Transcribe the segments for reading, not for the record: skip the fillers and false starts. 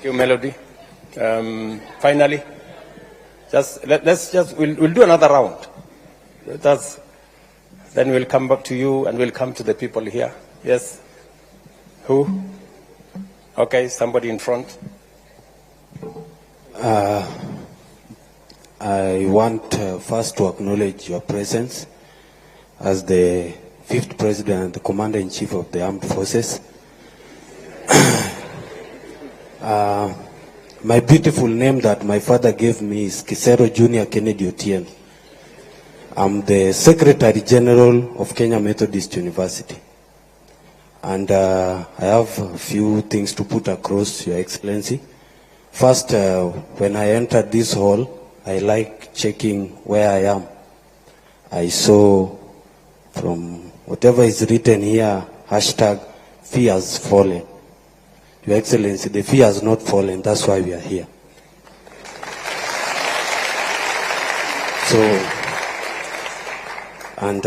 Thank you, Melody. Finally, we'll do another round. Then we'll come back to you and we'll come to the people here. Yes? Who? Okay, somebody in front. I want first to acknowledge your presence as the 5th President and the Commander-in-Chief of the Armed Forces. My beautiful name that my father gave me is Kisero Junior Kennedy Otieno. I'm the Secretary General of Kenya Methodist University. And I have a few things to put across, Your Excellency. First, when I entered this hall, I like checking where I am. I saw from whatever is written here, hashtag fear has fallen. Your Excellency, the fear has not fallen, that's why we are here. So, and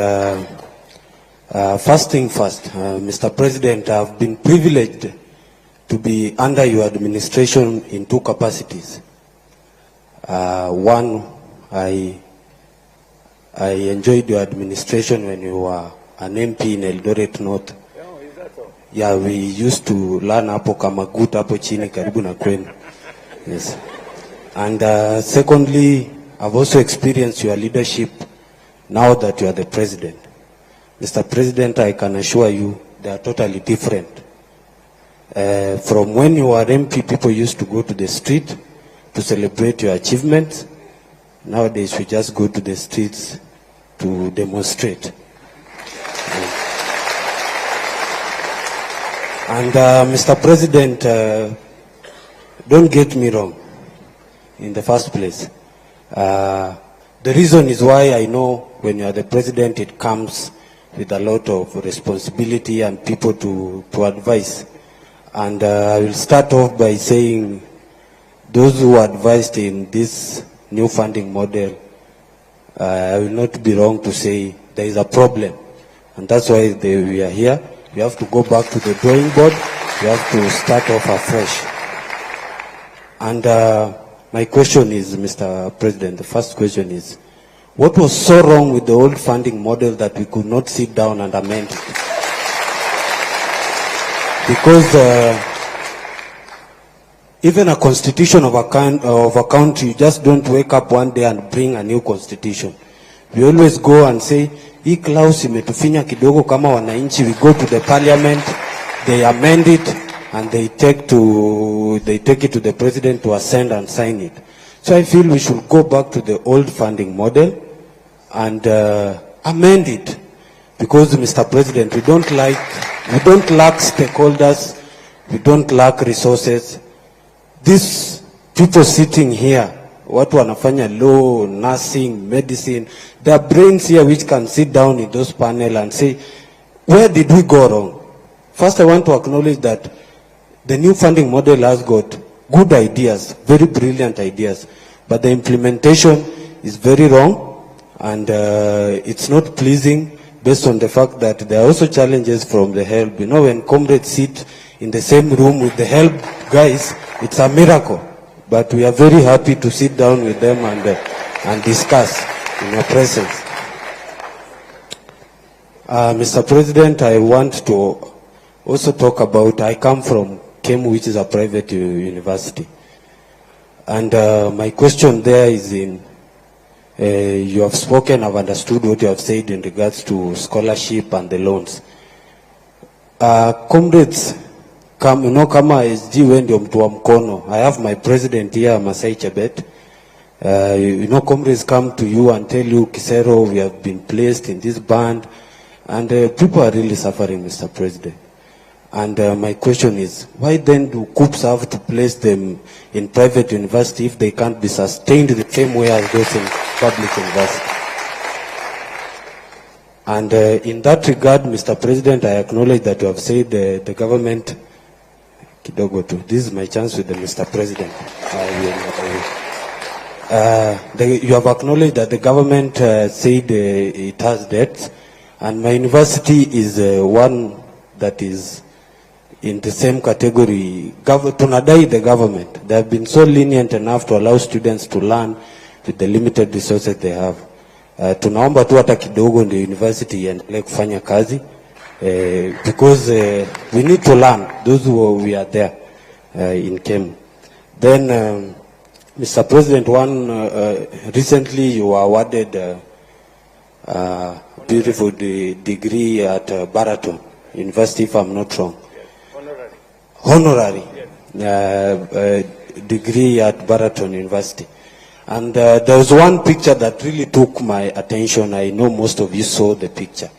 first thing first, Mr. President, I've been privileged to be under your administration in 2 capacities. One, I enjoyed your administration when you were an MP in Eldoret North. Oh, is that so? Yeah, we used to learn hapo Kamagut hapo chini karibu na kwenu. Yes. And secondly, I've also experienced your leadership now that you are the president. Mr. President, I can assure you they are totally different. From when you were MP, people used to go to the street to celebrate your achievements. Nowadays, we just go to the streets to demonstrate. And Mr. President, don't get me wrong in the first place. The reason is why I know when you are the president, it comes with a lot of responsibility and people to advise. And I will start off by saying those who advised in this new funding model, I will not be wrong to say there is a problem. And that's why we are here. We have to go back to the drawing board. We have to start off afresh. And my question is, Mr. President, the first question is, what was so wrong with the old funding model that we could not sit down and amend it? Because even a constitution of a country, you just don't wake up one day and bring a new constitution. We always go and say, hii clause imetufinya kidogo kama wananchi. We go to the parliament, they amend it, and they take it to the president to assent and sign it. So I feel we should go back to the old funding model and amend it. Because, Mr. President, we don't lack stakeholders, we don't lack resources. These people sitting here, watu wanafanya law, nursing, medicine, there are brains here which can sit down in those panel and say, where did we go wrong? First, I want to acknowledge that the new funding model has got good ideas, very brilliant ideas, but the implementation is very wrong, and it's not pleasing based on the fact that there are also challenges from the help. You know, when comrades sit in the same room with the help guys, it's a miracle. But we are very happy to sit down with them and discuss in your presence. Mr. President, I want to also talk about, I come from KEMU, which is a private university. And my question there is in, you have spoken, I've understood what you have said in regards to scholarship and the loans. Comrades, you know, kama SG we ndio mtu wa mkono. I have my president here, Masai Chebet. You know, comrades come to you and tell you, Kisero, we have been placed in this band. And people are really suffering, Mr. President. And my question is, why then do coups have to place them in private university if they can't be sustained the same way as those in public university? And in that regard, Mr. President, I acknowledge that you have said the government, this is my chance with the Mr. President. You have acknowledged that the government said it has debts, and my university is one that is in the same category. Tunadai the government. They have been so lenient enough to allow students to learn with the limited resources they have. Tunaomba tu hata kidogo ndio university iendelee kufanya kazi. Because we need to learn, those who we are there in Kenya. Then, Mr. President, recently you were awarded a beautiful degree at Baraton University, if I'm not wrong. Yes. Honorary. Yes. Degree at Baraton University. And there was one picture that really took my attention. I know most of you saw the picture.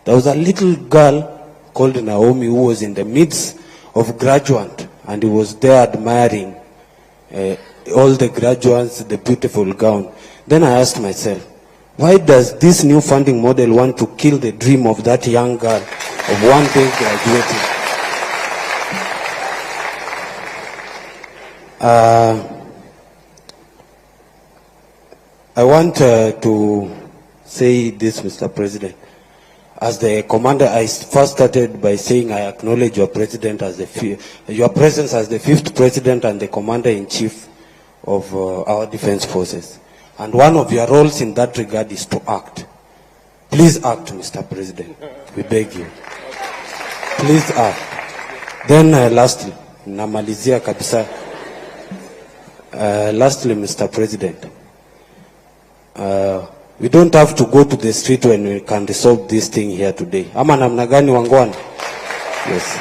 There was a little girl called Naomi who was in the midst of graduates, and he was there admiring all the graduates, the beautiful gown. Then I asked myself, why does this new funding model want to kill the dream of that young girl of one day graduating? I want to say this, Mr. President. As the commander, I first started by saying I acknowledge your president as your presence as the 5th president and the commander-in-chief of our defense forces. And one of your roles in that regard is to act. Please act, Mr. President. We beg you. Please act. Then lastly, namalizia kabisa. Lastly, Mr. President, we don't have to go to the street when we can resolve this thing here today. Ama namna gani wangwana? Yes.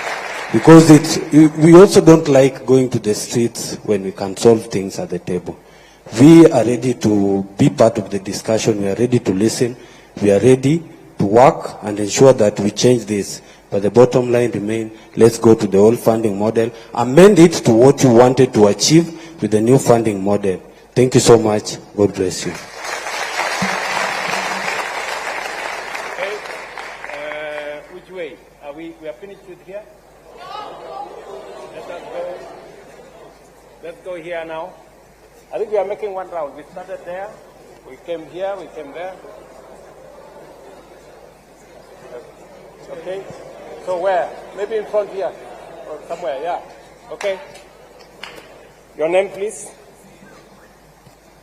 Because we also don't like going to the streets when we can solve things at the table. We are ready to be part of the discussion. We are ready to listen. We are ready to work and ensure that we change this. But the bottom line remains, let's go to the old funding model. Amend it to what you wanted to achieve with the new funding model. Thank you so much. God bless you. We are finished with here? Let us go. Let's go here now. I think we are making one round. We started there. We came here. We came there. Okay. So where? Maybe in front here or somewhere. Yeah. Okay. Your name, please.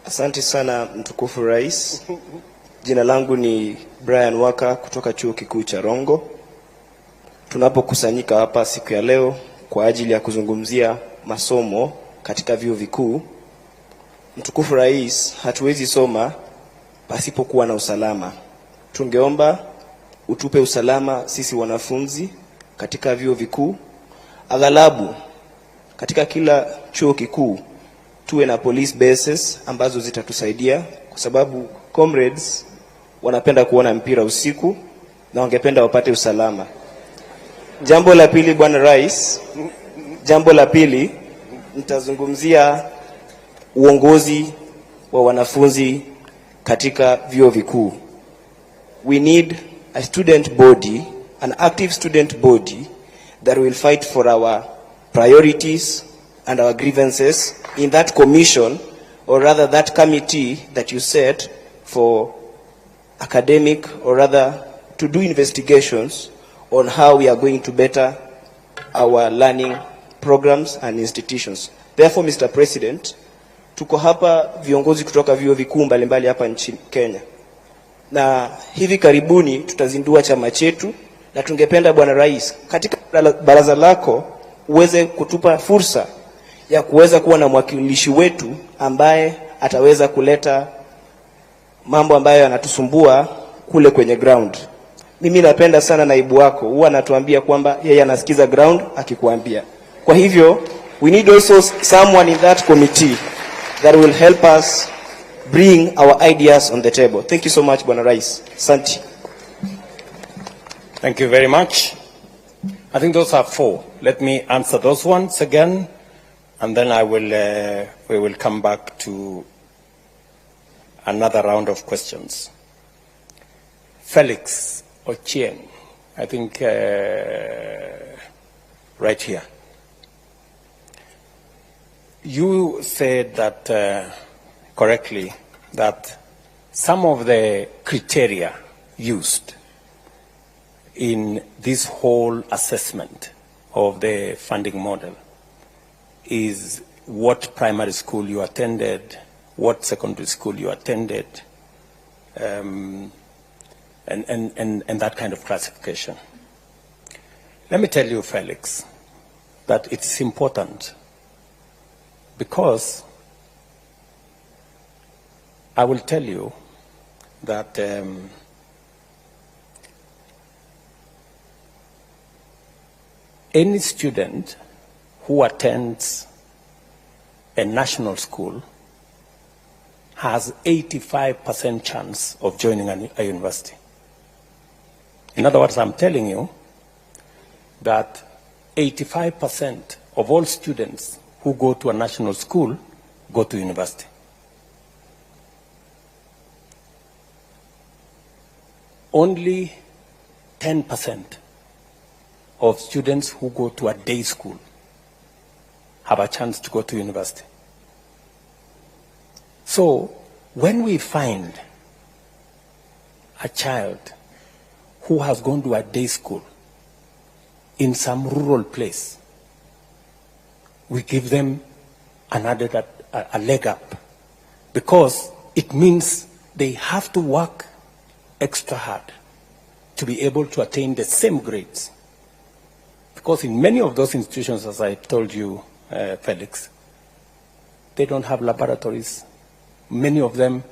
Asante sana mtukufu rais. Jina langu ni Brian Waka kutoka chuo kikuu cha Rongo. Tunapokusanyika hapa siku ya leo kwa ajili ya kuzungumzia masomo katika vyuo vikuu, mtukufu rais, hatuwezi soma pasipokuwa na usalama. Tungeomba utupe usalama sisi wanafunzi katika vyuo vikuu. Aghalabu katika kila chuo kikuu tuwe na police bases ambazo zitatusaidia, kwa sababu comrades wanapenda kuona mpira usiku na wangependa wapate usalama. Jambo la pili, bwana rais, jambo la pili nitazungumzia uongozi wa wanafunzi katika vyuo vikuu. We need a student body, an active student body that will fight for our priorities and our grievances in that commission, or rather that committee that you set for academic, or rather to do investigations on how we are going to better our learning programs and institutions. Therefore, Mr. President, tuko hapa viongozi kutoka vyuo vikuu mbalimbali hapa nchini Kenya. Na hivi karibuni tutazindua chama chetu, na tungependa bwana rais, katika baraza lako uweze kutupa fursa ya kuweza kuwa na mwakilishi wetu ambaye ataweza kuleta mambo ambayo yanatusumbua kule kwenye ground. Mimi napenda sana naibu wako, huwa anatuambia kwamba yeye anasikiza ground akikuambia. Kwa hivyo, we need also someone in that committee that will help us bring our ideas on the table. Thank you so much, Bwana Rais. Asante. Thank you very much. I think those are 4. Let me answer those ones again, and then we will come back to another round of questions. Felix Otieno, I think right here. You said that correctly, that some of the criteria used in this whole assessment of the funding model is what primary school you attended, what secondary school you attended, and that kind of classification. Let me tell you, Felix, that it's important because I will tell you that any student who attends a national school has 85% chance of joining a university. In other words, I'm telling you that 85% of all students who go to a national school go to university. Only 10% of students who go to a day school have a chance to go to university. So when we find a child who has gone to a day school in some rural place, we give them a leg up, because it means they have to work extra hard to be able to attain the same grades. Because in many of those institutions, as I told you, Felix, they don't have laboratories. Many of them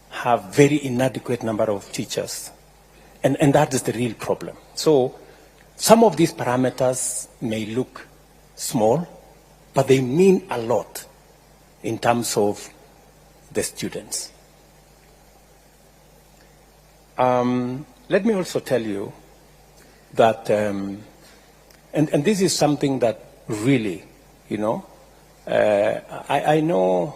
have very inadequate number of teachers. And that is the real problem. So some of these parameters may look small, but they mean a lot in terms of the students. Let me also tell you that, and this is something that really, you know, I know,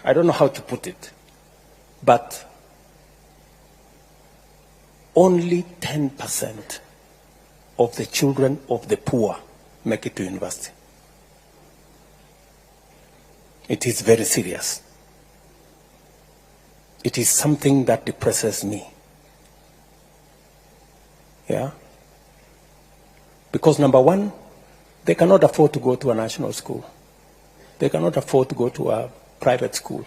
I don't know how to put it, but only 10% of the children of the poor make it to university. It is very serious. It is something that depresses me. Yeah? Because number one, they cannot afford to go to a national school. They cannot afford to go to a private school.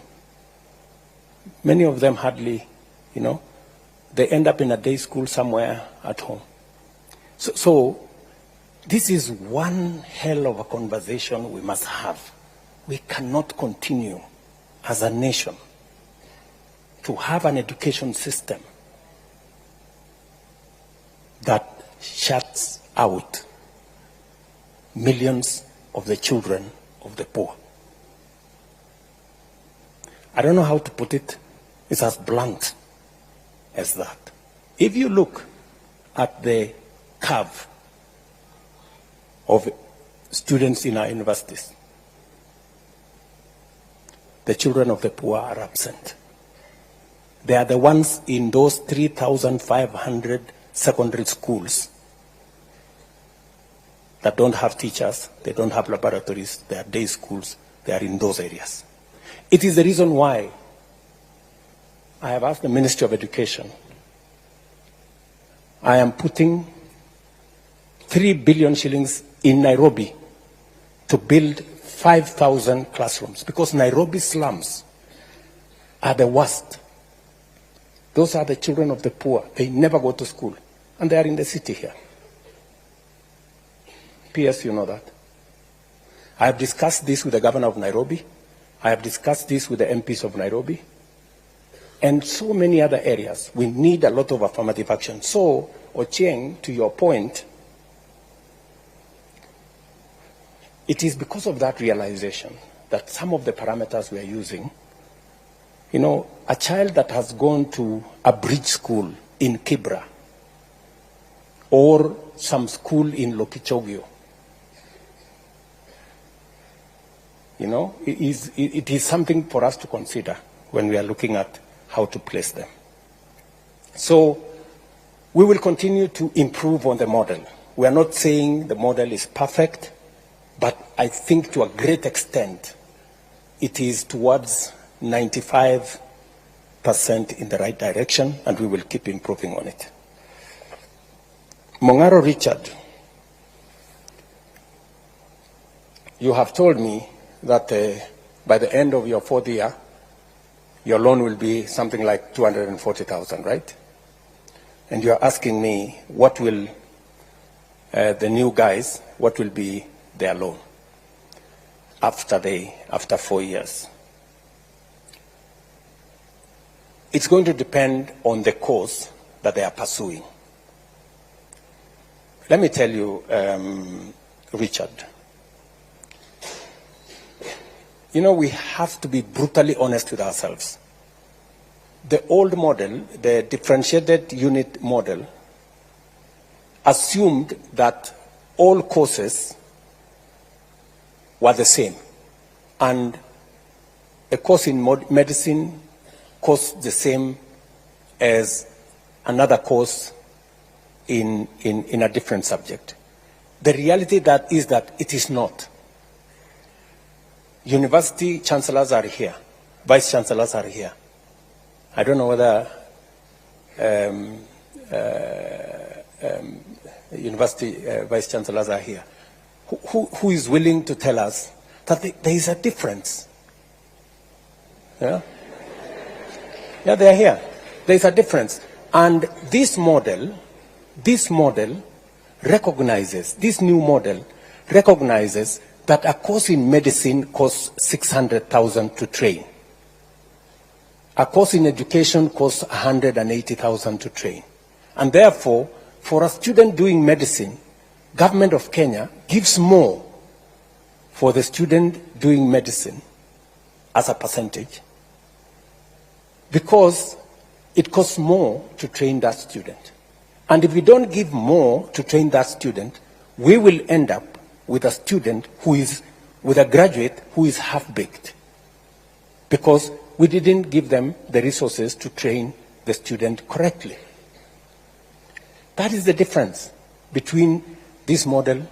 Many of them hardly, you know, they end up in a day school somewhere at home. So this is one hell of a conversation we must have. We cannot continue as a nation to have an education system that shuts out millions of the children of the poor. I don't know how to put it. It's as blunt as that. If you look at the curve of students in our universities, the children of the poor are absent. They are the ones in those 3,500 secondary schools that don't have teachers, they don't have laboratories, they are day schools, they are in those areas. It is the reason why I have asked the Ministry of Education. I am putting 3 billion shillings in Nairobi to build 5,000 classrooms, because Nairobi slums are the worst. Those are the children of the poor. They never go to school, and they are in the city here. P.S., you know that. I have discussed this with the governor of Nairobi. I have discussed this with the MPs of Nairobi. And so many other areas. We need a lot of affirmative action. So, Otieno, to your point, it is because of that realization that some of the parameters we are using, you know, a child that has gone to a bridge school in Kibra or some school in Lokichogio, you know, it is something for us to consider when we are looking at how to place them. So we will continue to improve on the model. We are not saying the model is perfect, but I think to a great extent it is towards 95% in the right direction, and we will keep improving on it. Mongaro Richard, you have told me that by the end of your 4th year, your loan will be something like 240,000, right? And you're asking me what will the new guys, what will be their loan after 4 years? It's going to depend on the course that they are pursuing. Let me tell you, Richard, you know, we have to be brutally honest with ourselves. The old model, the differentiated unit model, assumed that all courses were the same. And a course in medicine costs the same as another course in a different subject. The reality that is that it is not. University chancellors are here. Vice chancellors are here. I don't know whether university vice chancellors are here. Who is willing to tell us that there is a difference? Yeah? Yeah, they are here. There is a difference. And this model recognizes, this new model recognizes that a course in medicine costs 600,000 to train. A course in education costs 180,000 to train. And therefore, for a student doing medicine, Government of Kenya gives more for the student doing medicine as a percentage, because it costs more to train that student. And if we don't give more to train that student, we will end up with a student who is, with a graduate who is half-baked, because we didn't give them the resources to train the student correctly. That is the difference between this model